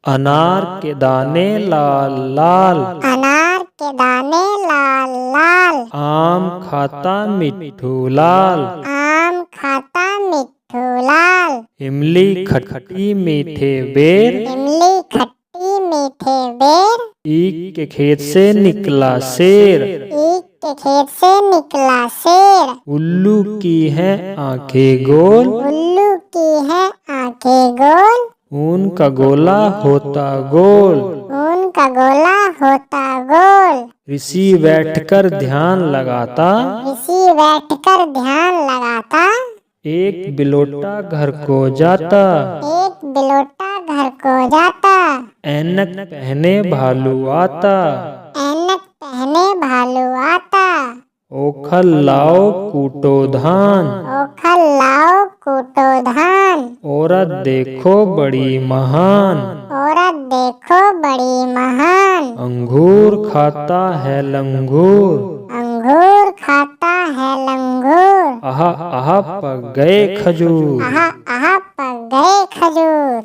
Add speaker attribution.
Speaker 1: अनार के दाने लाल लाल,
Speaker 2: अनार के दाने लाल लाल।
Speaker 1: आम खाता मिट्ठू लाल,
Speaker 2: आम खाता मिट्ठू लाल।
Speaker 1: इमली खट्टी मीठे बेर,
Speaker 2: इमली खट्टी मीठे बेर।
Speaker 1: ईख के खेत से निकला शेर,
Speaker 2: ईख के खेत से निकला शेर।
Speaker 1: उल्लू की है आंखें गोल,
Speaker 2: उल्लू की है आंखें गोल।
Speaker 1: ऊन का गोला होता गोल,
Speaker 2: ऊन का गोला होता गोल।
Speaker 1: ऋषि बैठकर ध्यान लगाता,
Speaker 2: ऋषि बैठकर ध्यान लगाता।
Speaker 1: एक बिलोटा घर को जाता,
Speaker 2: एक बिलोटा घर को जाता।
Speaker 1: ऐनक पहने भालू आता,
Speaker 2: ऐनक पहने भालू आता।
Speaker 1: ओखल लाओ कूटो धान,
Speaker 2: ओखल लाओ कूटो धान।
Speaker 1: औरत देखो बड़ी महान,
Speaker 2: औरत देखो बड़ी महान।
Speaker 1: अंगूर खाता है लंगूर,
Speaker 2: अंगूर खाता है लंगूर।
Speaker 1: आहा आहा पक गए खजूर।
Speaker 2: आहा आहा पक गए खजूर।